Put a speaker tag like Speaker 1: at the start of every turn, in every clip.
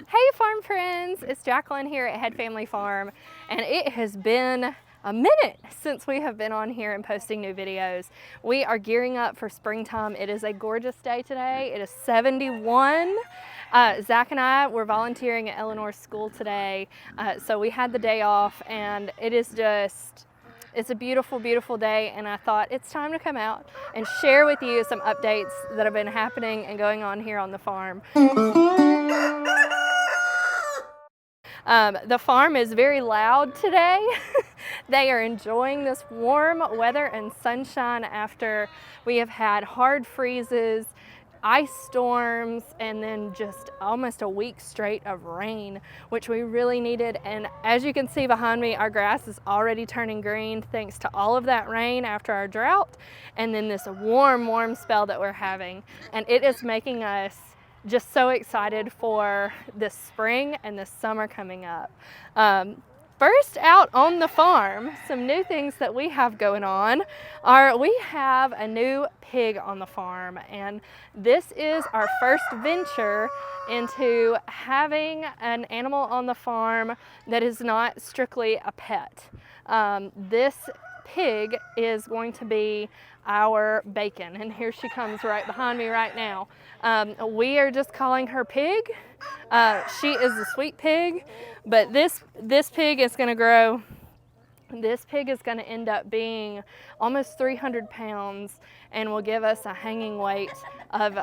Speaker 1: Hey farm friends, it's Jacqueline here at Head Family Farm, and it has been a minute since we have been on here and posting new videos. We are gearing up for springtime. It is a gorgeous day today. It is 71. Zach and I were volunteering at Eleanor's school today, so we had the day off, and it is just, it's a beautiful, beautiful day, and I thought it's time to come out and share with you some updates that have been happening and going on here on the farm. The farm is very loud today. They are enjoying this warm weather and sunshine after we have had hard freezes, ice storms, and then just almost a week straight of rain, which we really needed. And as you can see behind me, our grass is already turning green thanks to all of that rain after our drought, and then this warm spell that we're having. And it is making us just so excited for this spring and this summer coming up. First out on the farm, some new things that we have going on are we have a new pig on the farm, and this is our first venture into having an animal on the farm that is not strictly a pet. This pig is going to be our bacon, and here she comes right behind me right now. We are just calling her Pig. She is a sweet pig, but this pig is going to grow. This pig is going to end up being almost 300 pounds and will give us a hanging weight of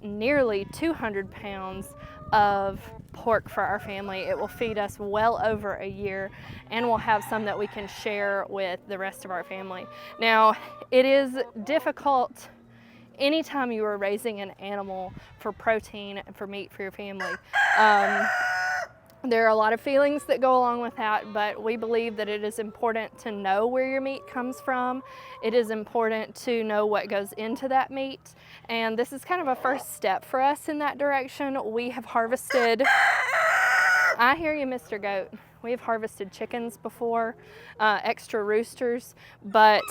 Speaker 1: nearly 200 pounds of pork for our family. It will feed us well over a year, and we'll have some that we can share with the rest of our family. Now, it is difficult anytime you are raising an animal for protein and for meat for your family. There are a lot of feelings that go along with that, but we believe that it is important to know where your meat comes from. It is important to know what goes into that meat, and this is kind of a first step for us in that direction. We have harvested, I hear you, Mr. Goat. We have harvested chickens before, extra roosters, but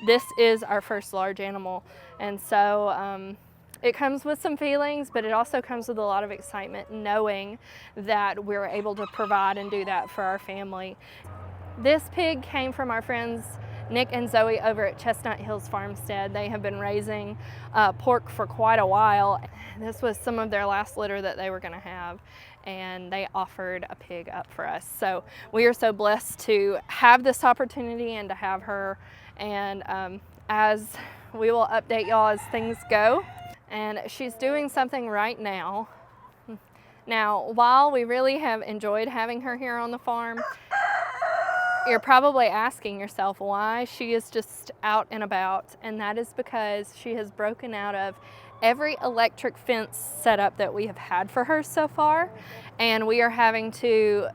Speaker 1: this is our first large animal, and so it comes with some feelings, but it also comes with a lot of excitement knowing that we're able to provide and do that for our family. This pig came from our friends Nick and Zoe over at Chestnut Hills Farmstead. They have been raising pork for quite a while. This was some of their last litter that they were going to have, and they offered a pig up for us. So we are so blessed to have this opportunity and to have her, and as we will update y'all as things go. And she's doing something right now. Now, while we really have enjoyed having her here on the farm, you're probably asking yourself why she is just out and about, and that is because she has broken out of every electric fence setup that we have had for her so far, and we are having to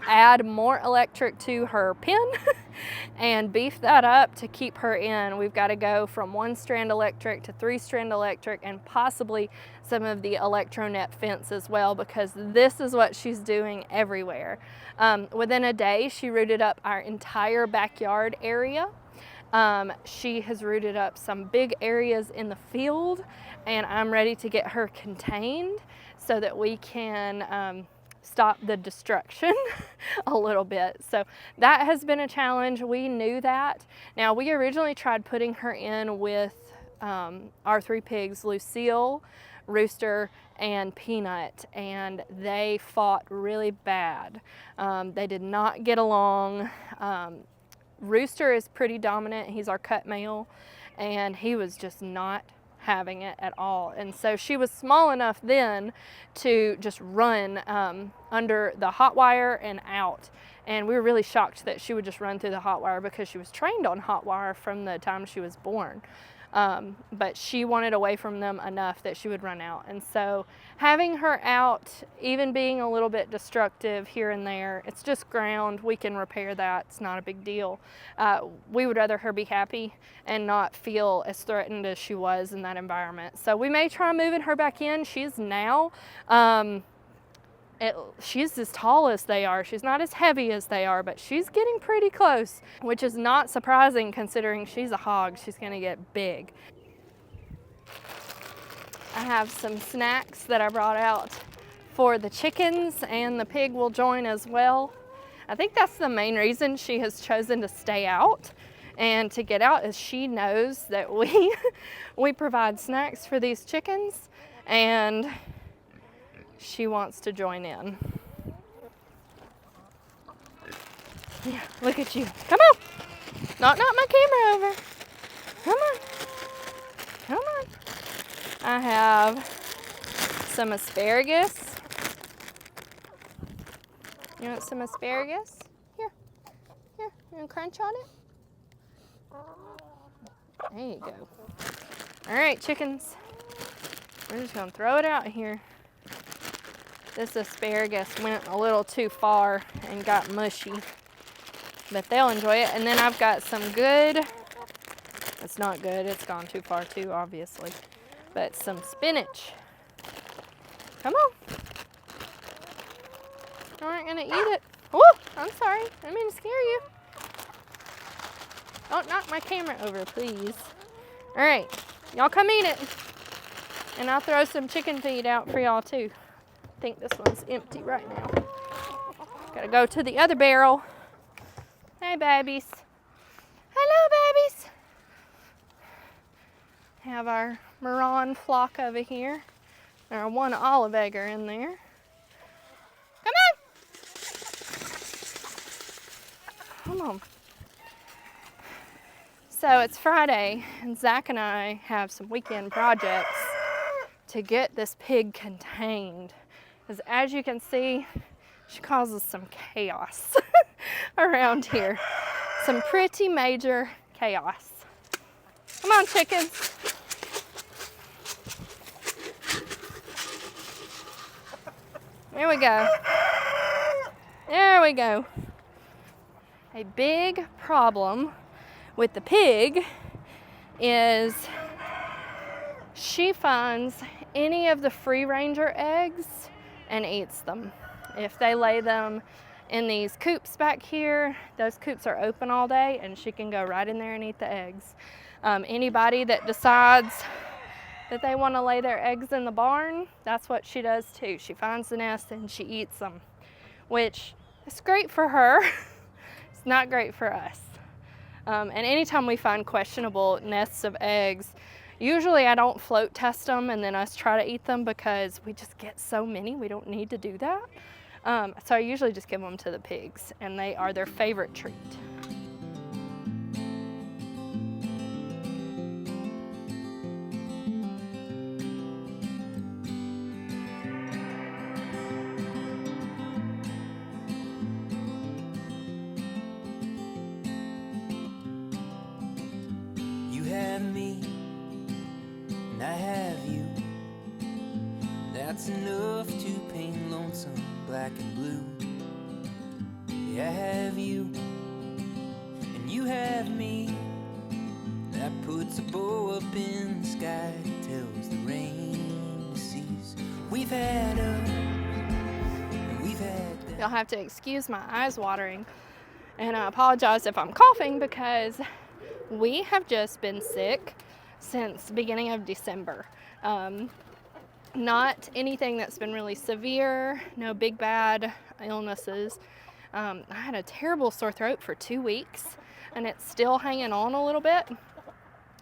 Speaker 1: add more electric to her pen and beef that up to keep her in. We've got to go from 1-strand electric to 3-strand electric, and possibly some of the electronet fence as well, because this is what she's doing everywhere. Within a day, she rooted up our entire backyard area. She has rooted up some big areas in the field, and I'm ready to get her contained so that we can stop the destruction a little bit. So that has been a challenge. We knew that. Now, we originally tried putting her in with our 3 pigs, Lucille, Rooster, and Peanut, and they fought really bad. They did not get along. Rooster is pretty dominant. He's our cut male, and he was just not having it at all. And so she was small enough then to just run under the hot wire and out. And we were really shocked that she would just run through the hot wire, because she was trained on hot wire from the time she was born. But she wanted away from them enough that she would run out. And so having her out, even being a little bit destructive here and there, it's just ground. We can repair that. It's not a big deal. We would rather her be happy and not feel as threatened as she was in that environment. So we may try moving her back in. She's now she's as tall as they are. She's not as heavy as they are, but she's getting pretty close, which is not surprising considering she's a hog. She's going to get big. I have some snacks that I brought out for the chickens, and the pig will join as well. I think that's the main reason she has chosen to stay out and to get out, is she knows that we provide snacks for these chickens, and she wants to join in. Yeah, look at you. Come on. Knock my camera over. Come on. Come on. I have some asparagus. You want some asparagus? Here. Here. You want to crunch on it? There you go. All right, chickens. We're just going to throw it out here. This asparagus went a little too far and got mushy, but they'll enjoy it. And then I've got some good, it's not good, it's gone too far too, obviously, but some spinach. Come on. You aren't gonna eat it. Oh, I'm sorry, I didn't mean to scare you. Don't knock my camera over, please. All right, y'all come eat it. And I'll throw some chicken feed out for y'all too. I think this one's empty right now. Gotta go to the other barrel. Hey, babies. Hello, babies. Have our Moran flock over here. Our one olive egger in there. Come on. Come on. So it's Friday, and Zach and I have some weekend projects to get this pig contained. Because as you can see, she causes some chaos around here. Some pretty major chaos. Come on, chickens. There we go. There we go. A big problem with the pig is she finds any of the free ranger eggs and eats them. If they lay them in these coops back here, those coops are open all day and she can go right in there and eat the eggs. Anybody that decides that they want to lay their eggs in the barn, that's what she does too. She finds the nest and she eats them, which is great for her. It's not great for us. And anytime we find questionable nests of eggs, usually I don't float test them and then us try to eat them, because we just get so many, we don't need to do that. So I usually just give them to the pigs, and they are their favorite treat.
Speaker 2: You have me, and I have you. That's enough to paint lonesome black and blue. Yeah, I have you, and you have me. That puts a bow up in the sky, tells the rain to cease. We've had up, and we've had down.
Speaker 1: You'll have to excuse my eyes watering, and I apologize if I'm coughing, because we have just been sick since the beginning of December. Not anything that's been really severe, no big bad illnesses. I had a terrible sore throat for 2 weeks, and it's still hanging on a little bit.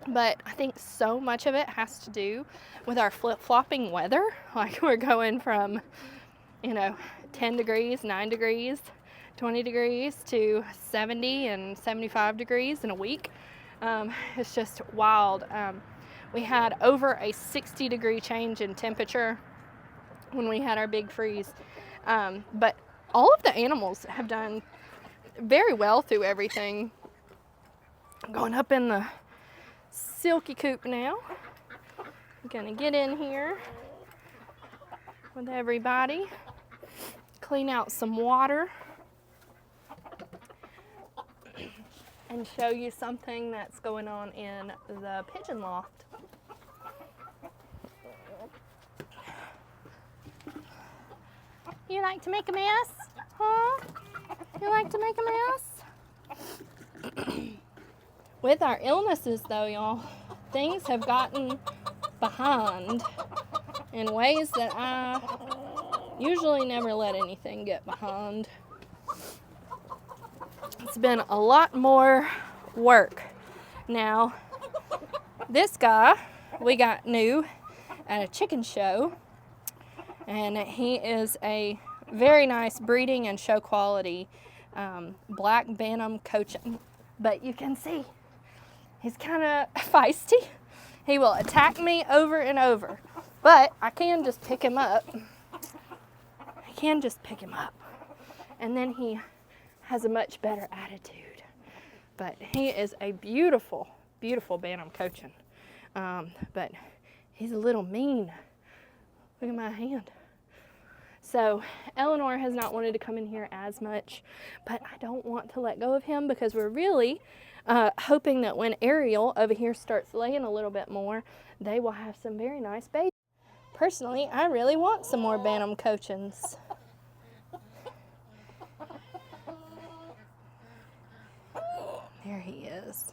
Speaker 1: But I think so much of it has to do with our flip-flopping weather. Like, we're going from, 10 degrees, 9 degrees, 20 degrees to 70 and 75 degrees in a week. It's just wild. We had over a 60-degree change in temperature when we had our big freeze. But all of the animals have done very well through everything. I'm going up in the silky coop now. I'm gonna get in here with everybody, clean out some water, and show you something that's going on in the pigeon loft. You like to make a mess? Huh? You like to make a mess? With our illnesses though, y'all, things have gotten behind in ways that I Usually never let anything get behind. It's been a lot more work. Now, this guy we got new at a chicken show, and he is a very nice breeding and show quality black Bantam Cochin. But you can see he's kind of feisty. He will attack me over and over, but I can just pick him up. And then he has a much better attitude. But he is a beautiful, beautiful Bantam Cochin. But he's a little mean. Look at my hand. So Eleanor has not wanted to come in here as much, but I don't want to let go of him because we're really hoping that when Ariel over here starts laying a little bit more, they will have some very nice babies. Personally, I really want some more Bantam Cochins. There he is.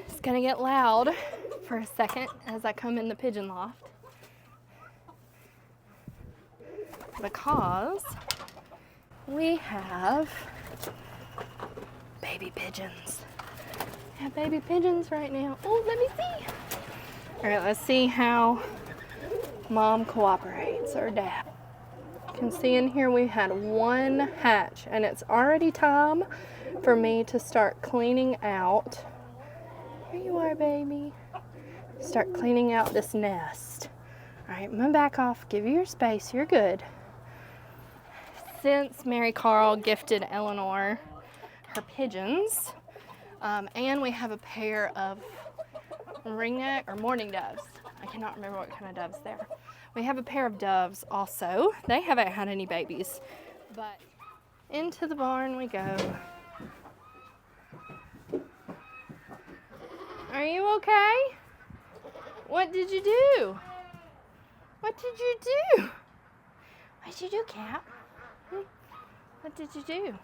Speaker 1: It's gonna get loud for a second as I come in the pigeon loft because we have baby pigeons. We have baby pigeons right now. Oh, let me see. All right, let's see how Mom cooperates, or Dad. You can see in here we had one hatch, and it's already time for me to start cleaning out. Here you are, baby. Start cleaning out this nest. All right, I'm gonna back off, give you your space, you're good. Since Mary Carl gifted Eleanor her pigeons, and we have a pair of ringneck or mourning doves. I cannot remember what kind of doves they are. We have a pair of doves also. They haven't had any babies, but into the barn we go. Are you okay? What did you do? What did you do? What did you do, Cap? What did you do?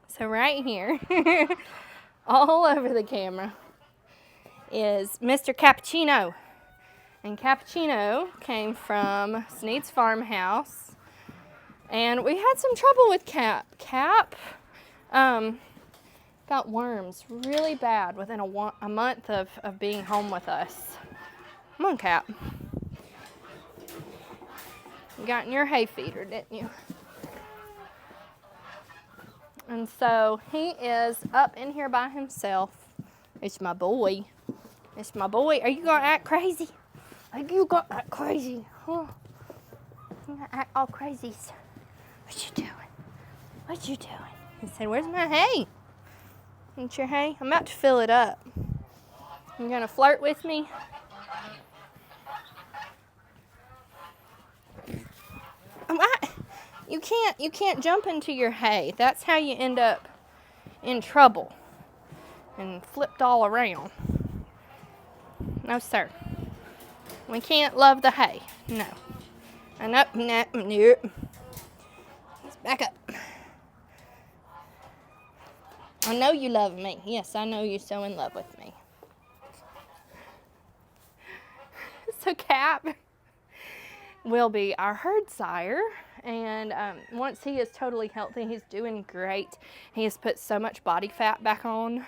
Speaker 1: So right here, all over the camera, is Mr. Cappuccino. And Cappuccino came from Sneed's farmhouse. And we had some trouble with Cap. Cap got worms really bad within a month of being home with us. Come on, Cap. You got in your hay feeder, didn't you? And so he is up in here by himself. It's my boy. It's my boy. Are you gonna act crazy? Are you gonna act crazy? Huh? You gonna act all crazies? What you doing? What you doing? He said, where's my hay? Want your hay? I'm about to fill it up. You gonna flirt with me? You can't jump into your hay. That's how you end up in trouble and flipped all around. No, sir. We can't love the hay. No. Nope. Let's back up. I know you love me. Yes, I know you're so in love with me. So Cap will be our herd sire, and once he is totally healthy, he's doing great. He has put so much body fat back on.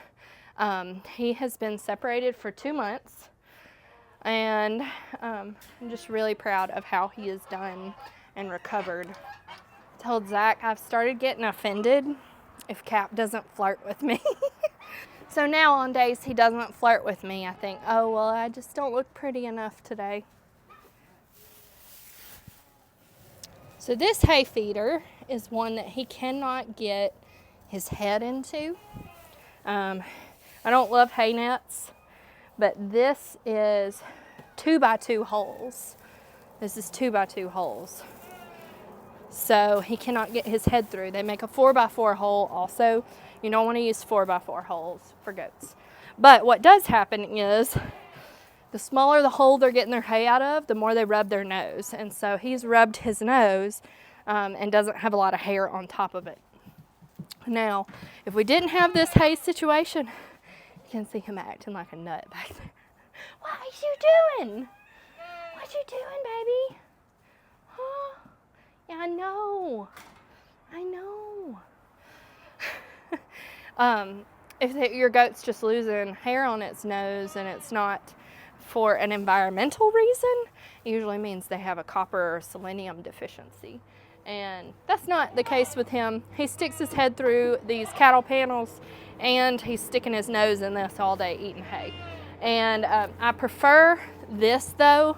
Speaker 1: He has been separated for 2 months, and I'm just really proud of how he has done and recovered. I told Zach I've started getting offended if Cap doesn't flirt with me. So now on days he doesn't flirt with me, I think, oh, well, I just don't look pretty enough today. So this hay feeder is one that he cannot get his head into. I don't love hay nets, but this is 2x2 holes. This is 2x2 holes. So he cannot get his head through. They make a 4x4 hole also. You don't want to use 4x4 holes for goats. But what does happen is the smaller the hole they're getting their hay out of, the more they rub their nose. And so he's rubbed his nose and doesn't have a lot of hair on top of it. Now, if we didn't have this hay situation, you can see him acting like a nut back there. What is you doing? What you doing, baby? Huh? Yeah, I know. If your goat's just losing hair on its nose and it's not for an environmental reason, it usually means they have a copper or selenium deficiency. And that's not the case with him. He sticks his head through these cattle panels and he's sticking his nose in this all day eating hay. And I prefer this though,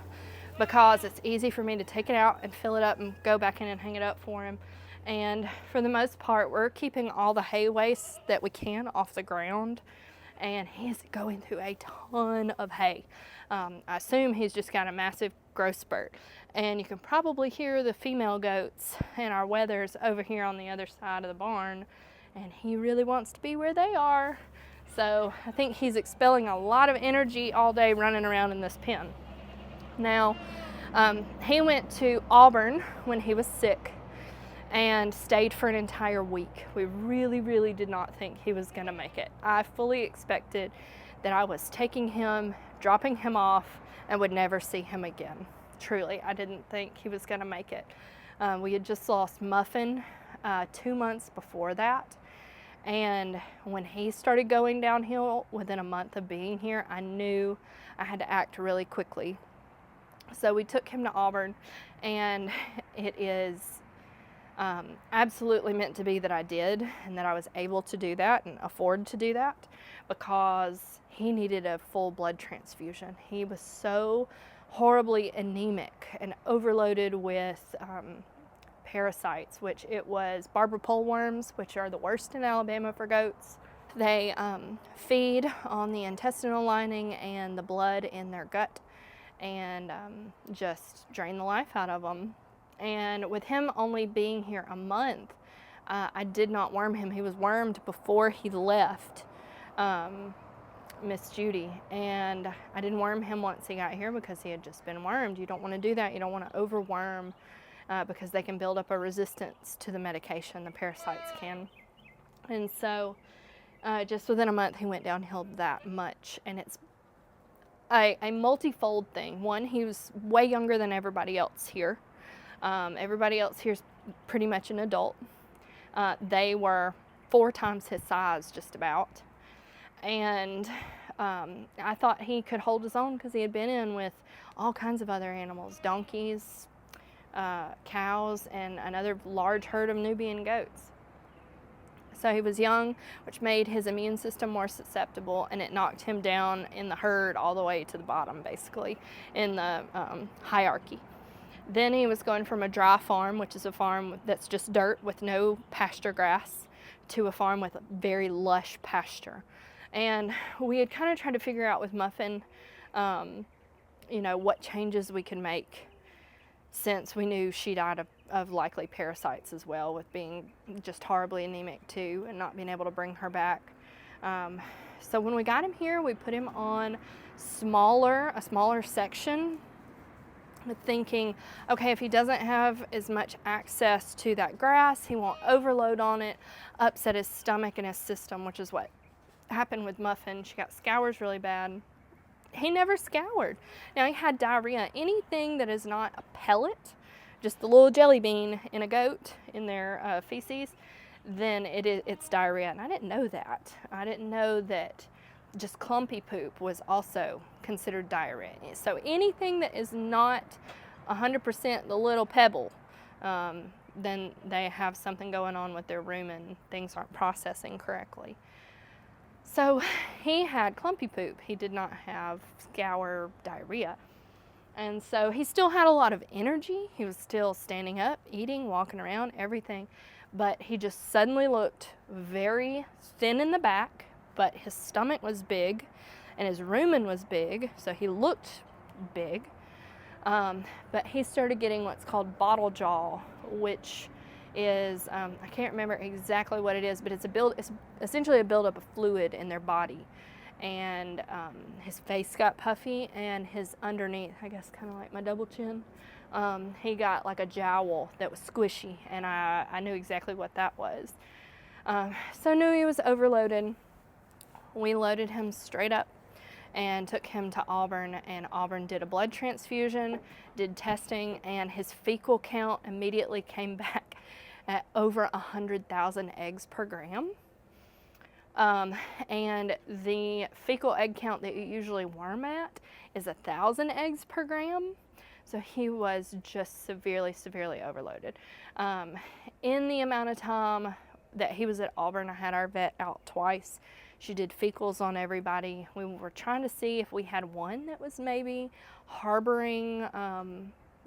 Speaker 1: because it's easy for me to take it out and fill it up and go back in and hang it up for him. And for the most part, we're keeping all the hay waste that we can off the ground, and he's going through a ton of hay. I assume he's just got a massive growth spurt, and you can probably hear the female goats and our wethers over here on the other side of the barn, and he really wants to be where they are. So I think he's expelling a lot of energy all day running around in this pen. Now, he went to Auburn when he was sick and stayed for an entire week. We really did not think he was gonna make it. I fully expected that I was taking him, dropping him off, and would never see him again. Truly, I didn't think he was gonna make it. We had just lost Muffin 2 months before that. And when he started going downhill within a month of being here, I knew I had to act really quickly. So we took him to Auburn, and it is absolutely meant to be that I did, and that I was able to do that and afford to do that, because he needed a full blood transfusion. He was so horribly anemic and overloaded with parasites, which it was Barber pole worms, which are the worst in Alabama for goats. They feed on the intestinal lining and the blood in their gut, and just drain the life out of them. And with him only being here a month, I did not worm him. He was wormed before he left Miss Judy, and I didn't worm him once he got here because he had just been wormed. You don't want to do that. You don't want to overworm because they can build up a resistance to the medication, the parasites can. And so just within a month he went downhill that much, and it's a multifold thing. One, he was way younger than everybody else here. Everybody else here's pretty much an adult. They were 4 times his size, just about. And I thought he could hold his own because he had been in with all kinds of other animals, donkeys, cows, and another large herd of Nubian goats. So he was young, which made his immune system more susceptible, and it knocked him down in the herd all the way to the bottom, basically, in the hierarchy. Then he was going from a dry farm, which is a farm that's just dirt with no pasture grass, to a farm with very lush pasture. And we had kind of tried to figure out with Muffin, what changes we could make, since we knew she died of likely parasites as well, with being just horribly anemic too and not being able to bring her back. So when we got him here, we put him on a smaller section, with thinking, okay, if he doesn't have as much access to that grass, he won't overload on it, upset his stomach and his system, which is what happened with Muffin. She got scours really bad. He never scoured. Now, he had diarrhea. Anything that is not a pellet, just the little jelly bean in a goat in their feces, then it's diarrhea. And I didn't know that. I didn't know that just clumpy poop was also considered diarrhea. So anything that is not 100% the little pebble, then they have something going on with their rumen. Things aren't processing correctly. So he had clumpy poop. He did not have scour diarrhea. And so he still had a lot of energy. He was still standing up, eating, walking around, everything. But he just suddenly looked very thin in the back, but his stomach was big and his rumen was big, so he looked big. But he started getting what's called bottle jaw, which is, I can't remember exactly what it is, but it's essentially a buildup of fluid in their body. And his face got puffy, and his underneath, I guess kind of like my double chin, He got like a jowl that was squishy, and I knew exactly what that was. So knew he was overloaded. We loaded him straight up and took him to Auburn, and Auburn did a blood transfusion, did testing, and his fecal count immediately came back at over 100,000 eggs per gram. And the fecal egg count that you usually worm at is 1,000 eggs per gram. So he was just severely, severely overloaded. In the amount of time that he was at Auburn, I had our vet out twice. She did fecals on everybody. We were trying to see if we had one that was maybe harboring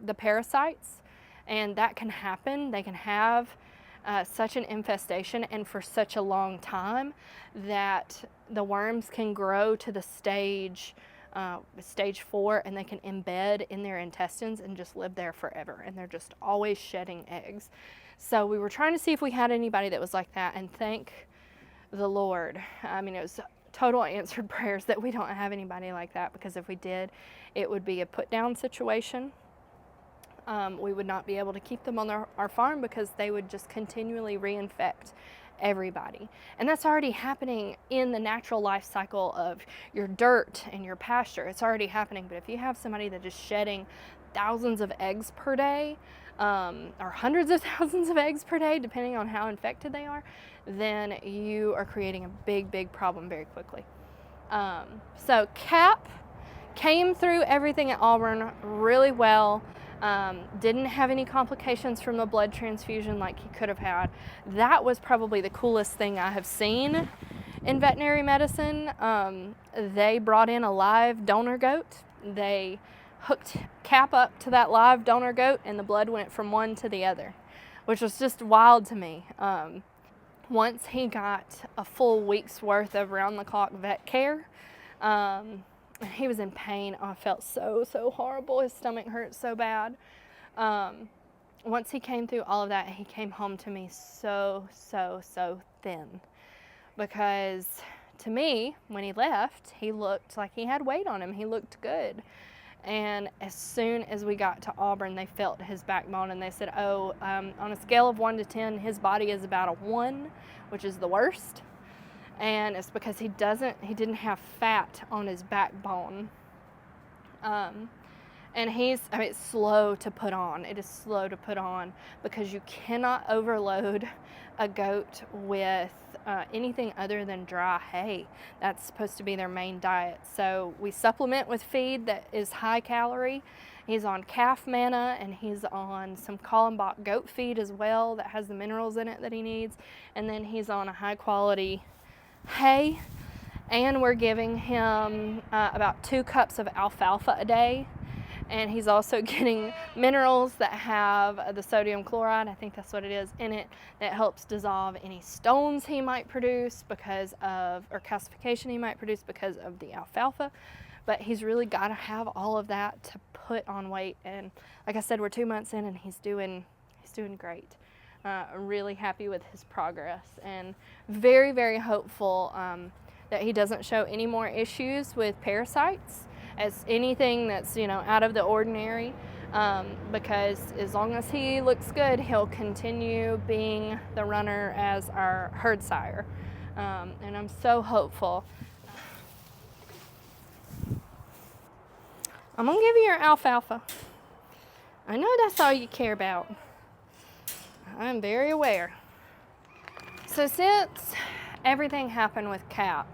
Speaker 1: the parasites, and that can happen. They can have such an infestation and for such a long time that the worms can grow to the stage 4, and they can embed in their intestines and just live there forever, and they're just always shedding eggs. So we were trying to see if we had anybody that was like that, and thank the Lord. I mean, it was total answered prayers that we don't have anybody like that, because if we did, it would be a put down situation. We would not be able to keep them on our farm, because they would just continually reinfect everybody. And that's already happening in the natural life cycle of your dirt and your pasture. It's already happening. But if you have somebody that is shedding thousands of eggs per day, or hundreds of thousands of eggs per day, depending on how infected they are, then you are creating a big, big problem very quickly. So Cap came through everything at Auburn really well. Didn't have any complications from the blood transfusion like he could have had. That was probably the coolest thing I have seen in veterinary medicine. They brought in a live donor goat. They hooked Cap up to that live donor goat, and the blood went from one to the other, which was just wild to me. Once he got a full week's worth of round-the-clock vet care, he was in pain. Oh, I felt so horrible. His stomach hurt so bad. Once he came through all of that, he came home to me so thin, because to me, when he left, he looked like he had weight on him. He looked good. And as soon as we got to Auburn, they felt his backbone, and they said, on a scale of 1 to 10, his body is about a 1, which is the worst. And it's because he didn't have fat on his backbone. And it's slow to put on. It is slow to put on, because you cannot overload a goat with anything other than dry hay. That's supposed to be their main diet. So we supplement with feed that is high calorie. He's on calf manna, and he's on some Kallenbach goat feed as well that has the minerals in it that he needs. And then he's on a high quality hay, and we're giving him about 2 cups of alfalfa a day. And he's also getting minerals that have the sodium chloride, I think that's what it is, in it, that helps dissolve any stones he might produce or calcification he might produce because of the alfalfa. But he's really got to have all of that to put on weight. And like I said, we're 2 months in, and he's doing great. Really happy with his progress, and very, very hopeful that he doesn't show any more issues with parasites, as anything that's out of the ordinary, because as long as he looks good, he'll continue being the runner as our herd sire, and I'm so hopeful. I'm gonna give you your alfalfa. I know that's all you care about. I'm very aware. So since everything happened with Cap,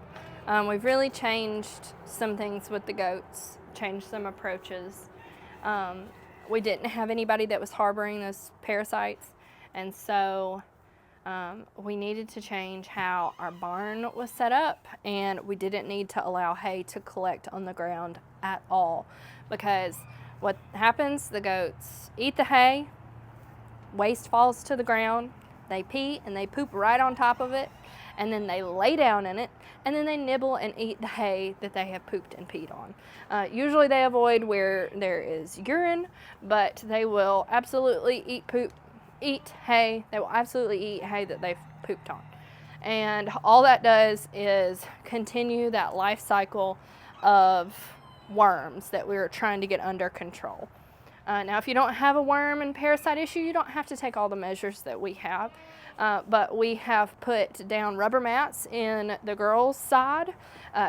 Speaker 1: we've really changed some things with the goats, changed some approaches. We didn't have anybody that was harboring those parasites, and so we needed to change how our barn was set up, and we didn't need to allow hay to collect on the ground at all, because what happens, the goats eat the hay, waste falls to the ground, they pee and they poop right on top of it, and then they lay down in it, and then they nibble and eat the hay that they have pooped and peed on. Usually they avoid where there is urine, but they will absolutely eat hay. They will absolutely eat hay that they've pooped on. And all that does is continue that life cycle of worms that we were trying to get under control. Now, if you don't have a worm and parasite issue, you don't have to take all the measures that we have. But we have put down rubber mats in the girls' side.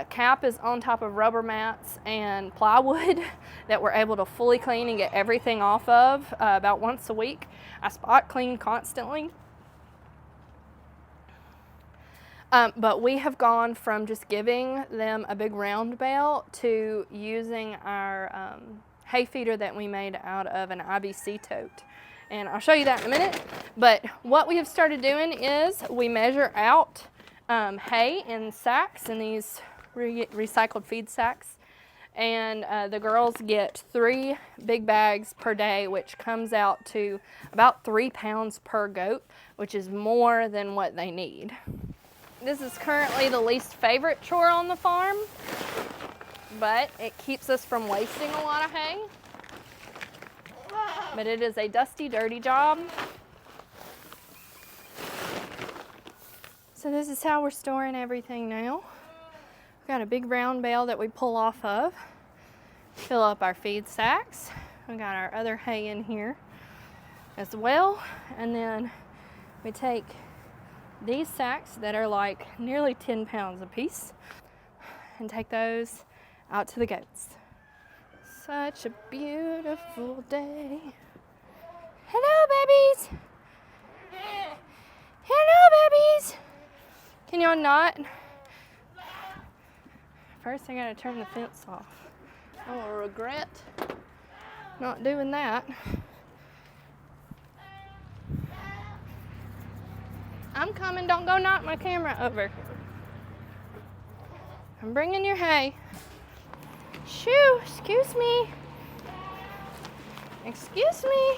Speaker 1: Cap is on top of rubber mats and plywood that we're able to fully clean and get everything off of about once a week. I spot clean constantly. But we have gone from just giving them a big round bale to using our hay feeder that we made out of an IBC tote. And I'll show you that in a minute. But what we have started doing is we measure out hay in sacks, in these recycled feed sacks. And the girls get 3 big bags per day, which comes out to about 3 pounds per goat, which is more than what they need. This is currently the least favorite chore on the farm, but it keeps us from wasting a lot of hay. But it is a dusty, dirty job. So this is how we're storing everything now. We've got a big round bale that we pull off of, fill up our feed sacks. We got our other hay in here as well. And then we take these sacks that are like nearly 10 pounds a piece and take those out to the goats. Such a beautiful day. Hello, babies. Hello, babies. Can y'all not? First, I gotta turn the fence off. I will regret not doing that. I'm coming, don't go knock my camera over. I'm bringing your hay. Shoo, excuse me. Excuse me.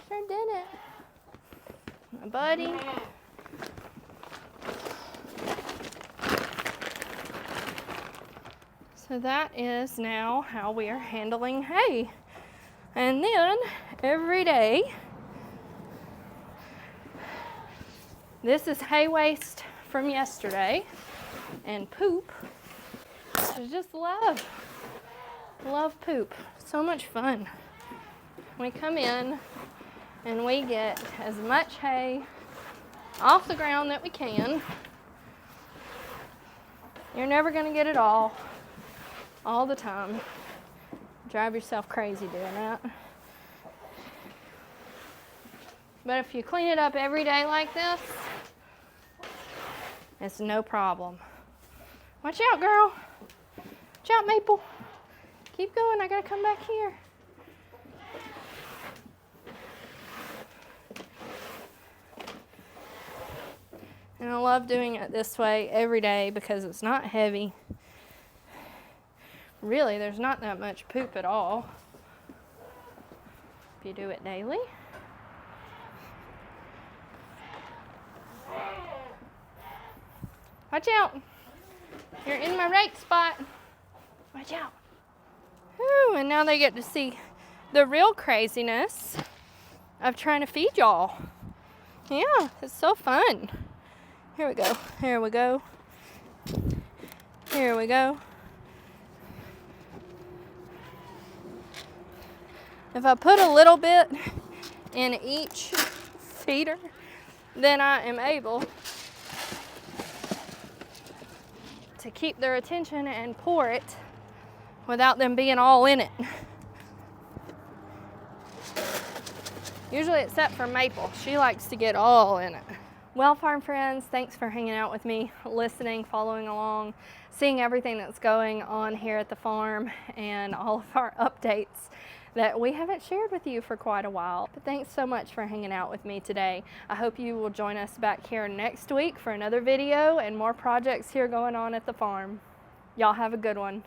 Speaker 1: Sure did it. My buddy. So that is now how we are handling hay. And then every day, this is hay waste from yesterday and poop. I just love poop. So much fun. We come in and we get as much hay off the ground that we can. You're never gonna get it all the time. Drive yourself crazy doing that. But if you clean it up every day like this, it's no problem. Watch out, girl. Watch out, Maple. Keep going, I gotta come back here. And I love doing it this way every day because it's not heavy. Really, there's not that much poop at all if you do it daily. Watch out. You're in my right spot. Watch out. Whew, and now they get to see the real craziness of trying to feed y'all. Yeah, it's so fun. Here we go. Here we go. Here we go. If I put a little bit in each feeder, then I am able to keep their attention and pour it without them being all in it. Usually except for Maple. She likes to get all in it. Well, farm friends, thanks for hanging out with me, listening, following along, seeing everything that's going on here at the farm and all of our updates that we haven't shared with you for quite a while. But thanks so much for hanging out with me today. I hope you will join us back here next week for another video and more projects here going on at the farm. Y'all have a good one.